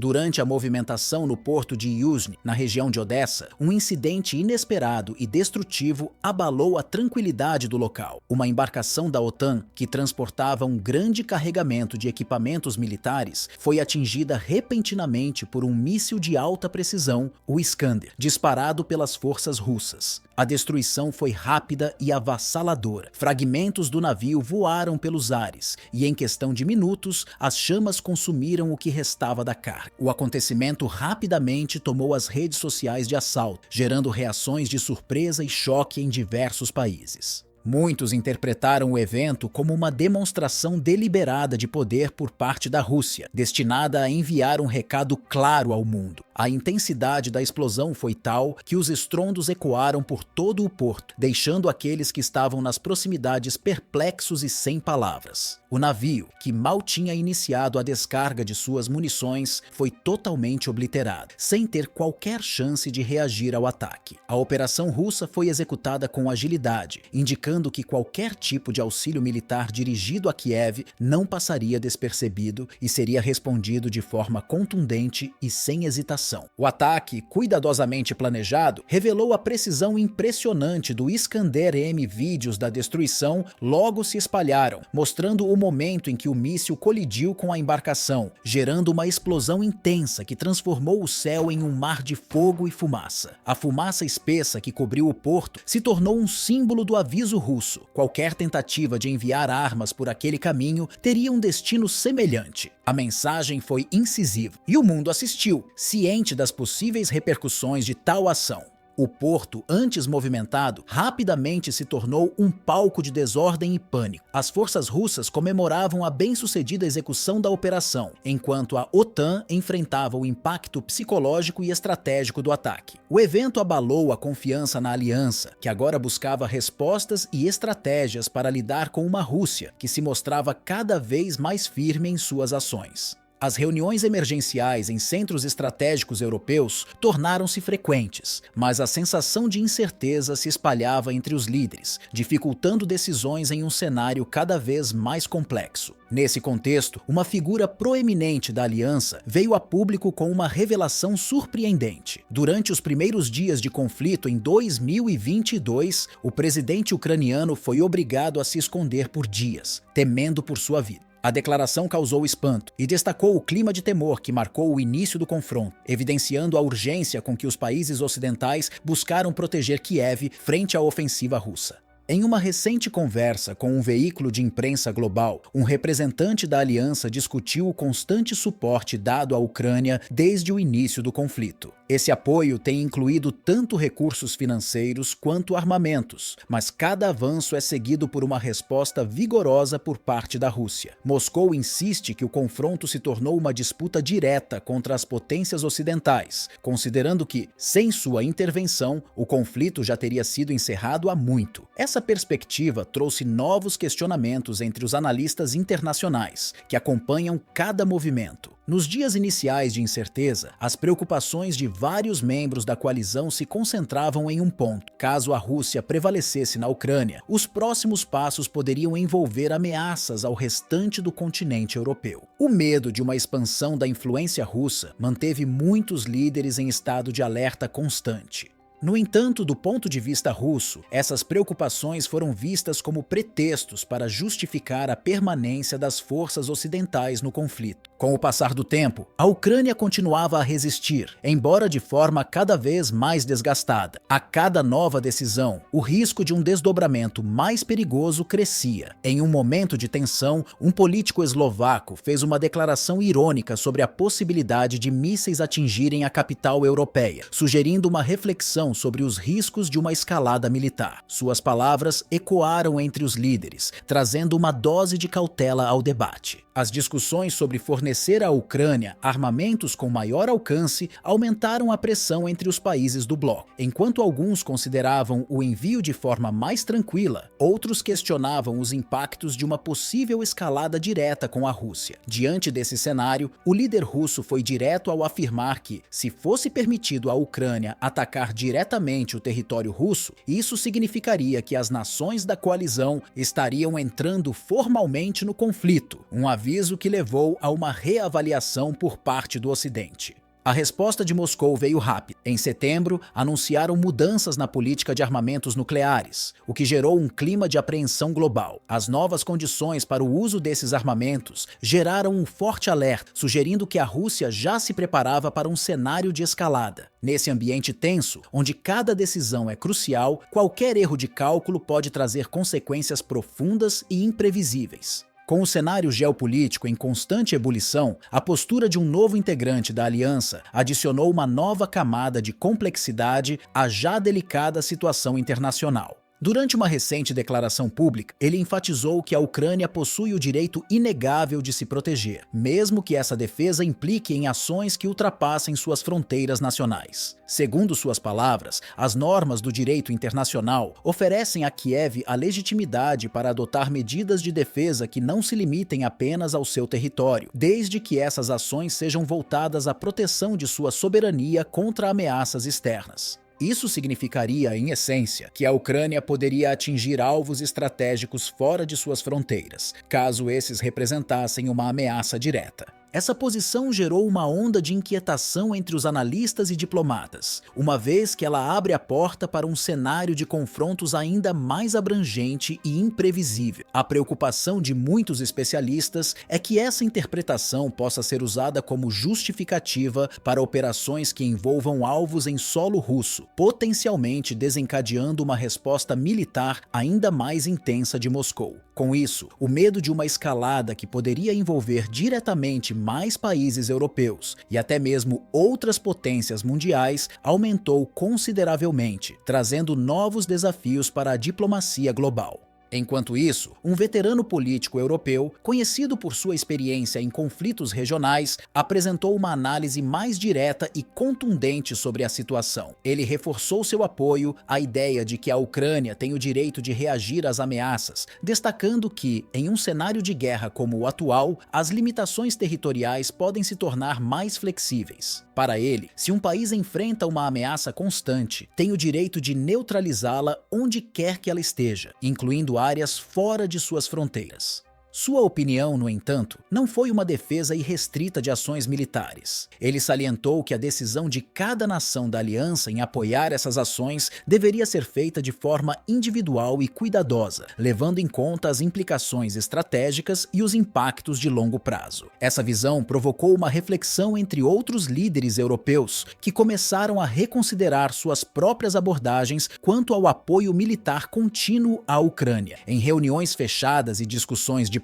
Durante a movimentação no porto de Yuzhny, na região de Odessa, um incidente inesperado e destrutivo abalou a tranquilidade do local. Uma embarcação da OTAN, que transportava um grande carregamento de equipamentos militares, foi atingida repentinamente por um míssil de alta precisão, o Iskander, disparado pelas forças russas. A destruição foi rápida e avassaladora. Fragmentos do navio voaram pelos ares e, em questão de minutos, as chamas consumiram o que restava da carga. O acontecimento rapidamente tomou as redes sociais de assalto, gerando reações de surpresa e choque em diversos países. Muitos interpretaram o evento como uma demonstração deliberada de poder por parte da Rússia, destinada a enviar um recado claro ao mundo. A intensidade da explosão foi tal que os estrondos ecoaram por todo o porto, deixando aqueles que estavam nas proximidades perplexos e sem palavras. O navio, que mal tinha iniciado a descarga de suas munições, foi totalmente obliterado, sem ter qualquer chance de reagir ao ataque. A operação russa foi executada com agilidade, indicando que qualquer tipo de auxílio militar dirigido a Kiev não passaria despercebido e seria respondido de forma contundente e sem hesitação. O ataque, cuidadosamente planejado, revelou a precisão impressionante do Iskander-M. Vídeos da destruição logo se espalharam, mostrando o momento em que o míssil colidiu com a embarcação, gerando uma explosão intensa que transformou o céu em um mar de fogo e fumaça. A fumaça espessa que cobriu o porto se tornou um símbolo do aviso russo. Qualquer tentativa de enviar armas por aquele caminho teria um destino semelhante. A mensagem foi incisiva e o mundo assistiu, ciente das possíveis repercussões de tal ação. O porto, antes movimentado, rapidamente se tornou um palco de desordem e pânico. As forças russas comemoravam a bem-sucedida execução da operação, enquanto a OTAN enfrentava o impacto psicológico e estratégico do ataque. O evento abalou a confiança na aliança, que agora buscava respostas e estratégias para lidar com uma Rússia que se mostrava cada vez mais firme em suas ações. As reuniões emergenciais em centros estratégicos europeus tornaram-se frequentes, mas a sensação de incerteza se espalhava entre os líderes, dificultando decisões em um cenário cada vez mais complexo. Nesse contexto, uma figura proeminente da aliança veio a público com uma revelação surpreendente. Durante os primeiros dias de conflito em 2022, o presidente ucraniano foi obrigado a se esconder por dias, temendo por sua vida. A declaração causou espanto e destacou o clima de temor que marcou o início do confronto, evidenciando a urgência com que os países ocidentais buscaram proteger Kiev frente à ofensiva russa. Em uma recente conversa com um veículo de imprensa global, um representante da aliança discutiu o constante suporte dado à Ucrânia desde o início do conflito. Esse apoio tem incluído tanto recursos financeiros quanto armamentos, mas cada avanço é seguido por uma resposta vigorosa por parte da Rússia. Moscou insiste que o confronto se tornou uma disputa direta contra as potências ocidentais, considerando que, sem sua intervenção, o conflito já teria sido encerrado há muito. Essa perspectiva trouxe novos questionamentos entre os analistas internacionais, que acompanham cada movimento. Nos dias iniciais de incerteza, as preocupações de vários membros da coalizão se concentravam em um ponto. Caso a Rússia prevalecesse na Ucrânia, os próximos passos poderiam envolver ameaças ao restante do continente europeu. O medo de uma expansão da influência russa manteve muitos líderes em estado de alerta constante. No entanto, do ponto de vista russo, essas preocupações foram vistas como pretextos para justificar a permanência das forças ocidentais no conflito. Com o passar do tempo, a Ucrânia continuava a resistir, embora de forma cada vez mais desgastada. A cada nova decisão, o risco de um desdobramento mais perigoso crescia. Em um momento de tensão, um político eslovaco fez uma declaração irônica sobre a possibilidade de mísseis atingirem a capital europeia, sugerindo uma reflexão sobre os riscos de uma escalada militar. Suas palavras ecoaram entre os líderes, trazendo uma dose de cautela ao debate. As discussões sobre fornecer à Ucrânia armamentos com maior alcance aumentaram a pressão entre os países do bloco. Enquanto alguns consideravam o envio de forma mais tranquila, outros questionavam os impactos de uma possível escalada direta com a Rússia. Diante desse cenário, o líder russo foi direto ao afirmar que, se fosse permitido à Ucrânia atacar diretamente diretamente o território russo, isso significaria que as nações da coalizão estariam entrando formalmente no conflito, um aviso que levou a uma reavaliação por parte do Ocidente. A resposta de Moscou veio rápida. Em setembro, anunciaram mudanças na política de armamentos nucleares, o que gerou um clima de apreensão global. As novas condições para o uso desses armamentos geraram um forte alerta, sugerindo que a Rússia já se preparava para um cenário de escalada. Nesse ambiente tenso, onde cada decisão é crucial, qualquer erro de cálculo pode trazer consequências profundas e imprevisíveis. Com o cenário geopolítico em constante ebulição, a postura de um novo integrante da aliança adicionou uma nova camada de complexidade à já delicada situação internacional. Durante uma recente declaração pública, ele enfatizou que a Ucrânia possui o direito inegável de se proteger, mesmo que essa defesa implique em ações que ultrapassem suas fronteiras nacionais. Segundo suas palavras, as normas do direito internacional oferecem a Kiev a legitimidade para adotar medidas de defesa que não se limitem apenas ao seu território, desde que essas ações sejam voltadas à proteção de sua soberania contra ameaças externas. Isso significaria, em essência, que a Ucrânia poderia atingir alvos estratégicos fora de suas fronteiras, caso esses representassem uma ameaça direta. Essa posição gerou uma onda de inquietação entre os analistas e diplomatas, uma vez que ela abre a porta para um cenário de confrontos ainda mais abrangente e imprevisível. A preocupação de muitos especialistas é que essa interpretação possa ser usada como justificativa para operações que envolvam alvos em solo russo, potencialmente desencadeando uma resposta militar ainda mais intensa de Moscou. Com isso, o medo de uma escalada que poderia envolver diretamente mais países europeus e até mesmo outras potências mundiais aumentou consideravelmente, trazendo novos desafios para a diplomacia global. Enquanto isso, um veterano político europeu, conhecido por sua experiência em conflitos regionais, apresentou uma análise mais direta e contundente sobre a situação. Ele reforçou seu apoio à ideia de que a Ucrânia tem o direito de reagir às ameaças, destacando que, em um cenário de guerra como o atual, as limitações territoriais podem se tornar mais flexíveis. Para ele, se um país enfrenta uma ameaça constante, tem o direito de neutralizá-la onde quer que ela esteja, incluindo áreas fora de suas fronteiras. Sua opinião, no entanto, não foi uma defesa irrestrita de ações militares. Ele salientou que a decisão de cada nação da aliança em apoiar essas ações deveria ser feita de forma individual e cuidadosa, levando em conta as implicações estratégicas e os impactos de longo prazo. Essa visão provocou uma reflexão entre outros líderes europeus, que começaram a reconsiderar suas próprias abordagens quanto ao apoio militar contínuo à Ucrânia. Em reuniões fechadas e discussões diplomáticas,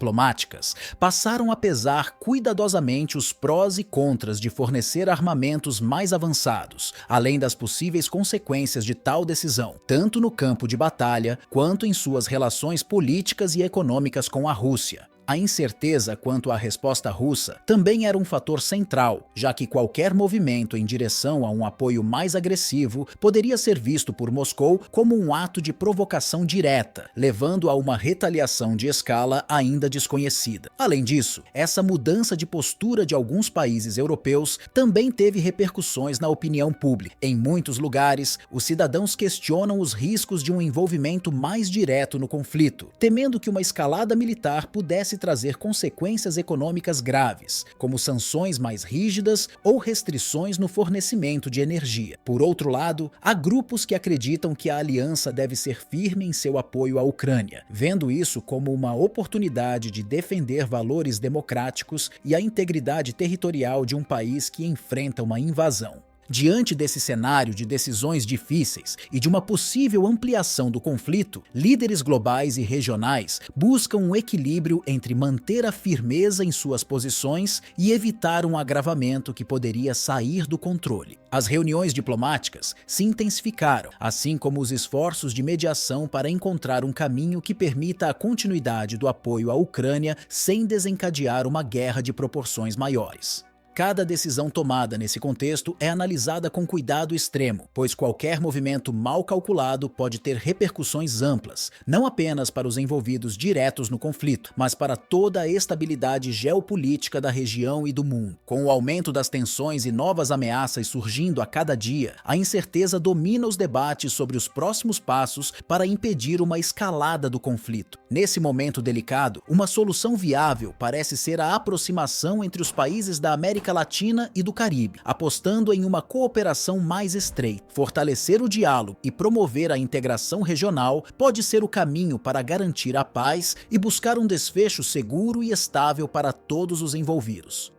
passaram a pesar cuidadosamente os prós e contras de fornecer armamentos mais avançados, além das possíveis consequências de tal decisão, tanto no campo de batalha quanto em suas relações políticas e econômicas com a Rússia. A incerteza quanto à resposta russa também era um fator central, já que qualquer movimento em direção a um apoio mais agressivo poderia ser visto por Moscou como um ato de provocação direta, levando a uma retaliação de escala ainda desconhecida. Além disso, essa mudança de postura de alguns países europeus também teve repercussões na opinião pública. Em muitos lugares, os cidadãos questionam os riscos de um envolvimento mais direto no conflito, temendo que uma escalada militar pudesse trazer consequências econômicas graves, como sanções mais rígidas ou restrições no fornecimento de energia. Por outro lado, há grupos que acreditam que a aliança deve ser firme em seu apoio à Ucrânia, vendo isso como uma oportunidade de defender valores democráticos e a integridade territorial de um país que enfrenta uma invasão. Diante desse cenário de decisões difíceis e de uma possível ampliação do conflito, líderes globais e regionais buscam um equilíbrio entre manter a firmeza em suas posições e evitar um agravamento que poderia sair do controle. As reuniões diplomáticas se intensificaram, assim como os esforços de mediação para encontrar um caminho que permita a continuidade do apoio à Ucrânia sem desencadear uma guerra de proporções maiores. Cada decisão tomada nesse contexto é analisada com cuidado extremo, pois qualquer movimento mal calculado pode ter repercussões amplas, não apenas para os envolvidos diretos no conflito, mas para toda a estabilidade geopolítica da região e do mundo. Com o aumento das tensões e novas ameaças surgindo a cada dia, a incerteza domina os debates sobre os próximos passos para impedir uma escalada do conflito. Nesse momento delicado, uma solução viável parece ser a aproximação entre os países da América Latina e do Caribe, apostando em uma cooperação mais estreita. Fortalecer o diálogo e promover a integração regional pode ser o caminho para garantir a paz e buscar um desfecho seguro e estável para todos os envolvidos.